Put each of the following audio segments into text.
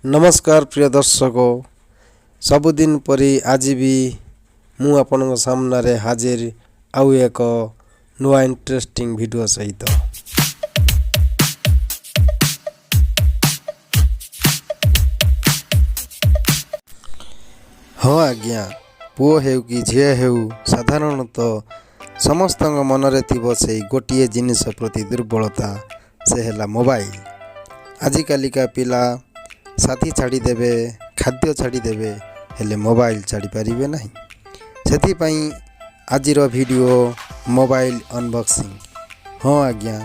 नमस्कार प्रिय दर्शक सबुदिन परी आज भी मु आपन सामने हाजिर आउ एक नुआ इंटरेस्टिंग वीडियो सहित। हाँ आज्ञा पुओ हेउ कि झील हेउ साधारणतः समस्त मनरे थिबो से गोटे जिनिस प्रति दुर्बलता से हैला मोबाइल। आजिकालिका पिला साथी छाड़ी देबे खाद्य छाड़ी देबे हेले मोबाइल छाड़ी पारिबे नहीं। सेथिपाई आजिर वीडियो मोबाइल अनबॉक्सिंग। हाँ आज्ञा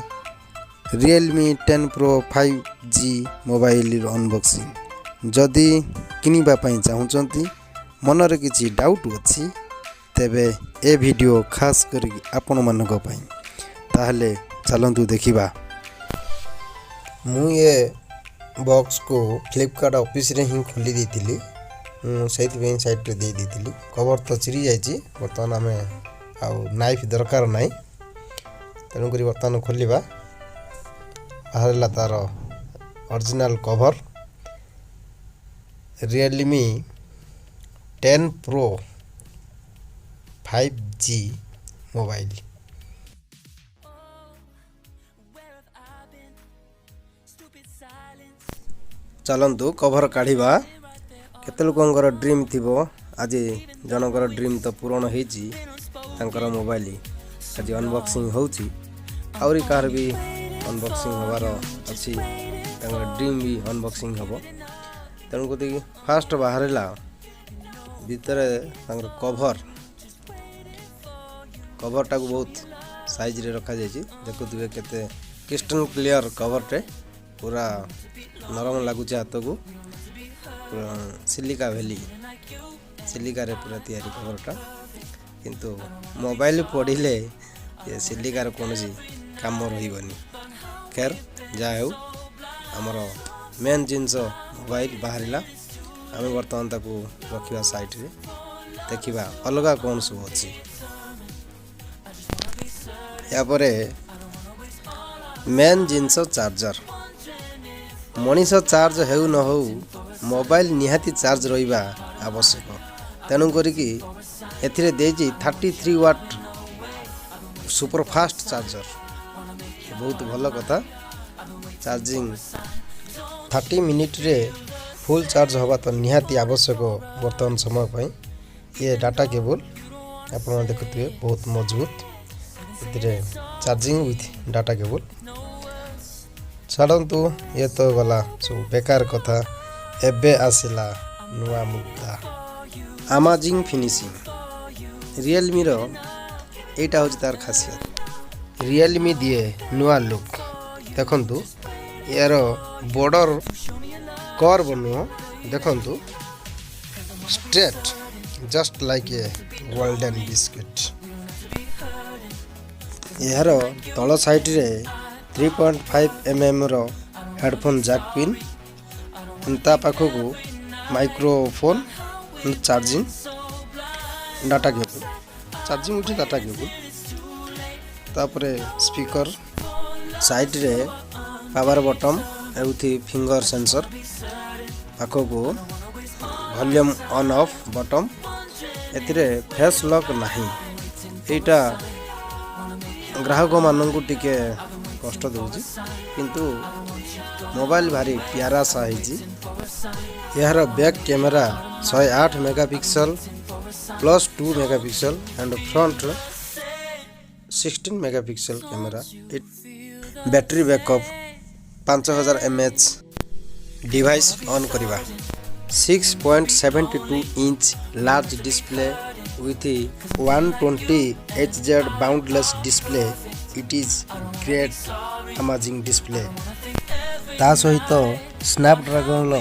Realme 10 Pro 5G mobile unboxing. जदि किनिबा पई चाहुचंती मनरे किछि डाउट अछि तेबे ए वीडियो खास करी आपण मानक पई ताहले चलंतु देखिबा। मु ये बॉक्स को फ्लिपकार्ट ऑफिस रे ही खोली देथिली। सेति साइड रे दे देथिली। कवर तो चिरी जाइछि। बर्तमान आमे आउ नाइफ दरकार नाही तेनु करी बर्तमान खोलिबा। बाहरला तार original cover Realme 10 Pro 5G mobile. चलंतु कवर काढ़िबा। केते लोकंकर ड्रीम थिबो आज जनकर ड्रीम तो पूर्ण हेछि तांकर मोबाइल आज अनबॉक्सिंग होछि। आउरी कार भी अनबॉक्सिंग होबार अछि तांकर ड्रीम भी अनबॉक्सिंग होबो। तेनु कति फास्ट बाहरला भीतर तांकर कवर टाको बहुत साइज रे रखा जायछि। देखुथिबे केते क्रिस्टल क्लियर कवर टे पूरा नरम लागुचे हाथ को। सिलिका वैली सिलिका रे पूरा तैयारी कवरटा किंतु मोबाइल पढ़िले ये सिलिका रे कोनसी काम रहिबनी। खैर जा हेउ हमर मेन जिंस मोबाइल बाहरिला। आमे वर्तमान ताको रखिबा साइड रे देखिबा अलगा कोन सब अछि। या परे मेन जिंस चार्जर। मनीष चार्ज हेउ न हो मोबाइल निहाती चार्ज रहिबा आवश्यक। तेणु करिकी एथिरे देजी 33 वाट सुपर फास्ट चार्जर। बहुत भल कथा। चार्जिंग 30 मिनिट रे फुल चार्ज होबा तो निहाती आवश्यक वर्तमान समय पई। ये डाटा केबल आपण देखुथिबे बहुत मजबूत। एथिरे चार्जिंग विथ डाटा केबल। छाड़न्तु ये तो गला सब बेकार कथा। एबे आसिला नुआ मुद्दा अमेजिंग फिनिशिंग। Realme रो एटा होछि तार खासियत। Realme दिए नुआ लुक। देखंतु यार बॉर्डर कर्व नो देखंतु straight just like a golden biscuit. यार तळ साइड रे 3.5 mm रो हेडफोन जैक पिन। ता पाखकू microphone charging data cable charging उठी डाटा केबल। तापरे स्पीकर साइड रे पावर बटन एउथि फिंगर सेंसर पाखकू वॉल्यूम ऑन ऑफ बटन। एतिरे फेस लॉक नाही। एटा ग्राहक माननकू टिके कष्ट दूची किंतु मोबाइल भारी प्यारा सा है। यार back camera 108 megapixel plus 2 megapixel and front 16 megapixel camera. Battery backup 5000 mAh। Device on करिबा 6.72 inch large display with 120 Hz boundless display. It is great amazing display. ता सहित Snapdragon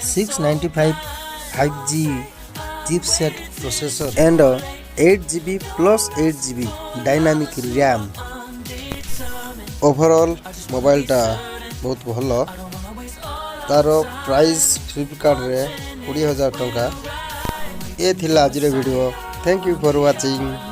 695 5G chipset processor and 8GB plus 8GB dynamic RAM। Overall mobile टा बहुत भलो। तार price Flipkart रे 20,000 टंका। ये थिला आज video. Thank you for watching.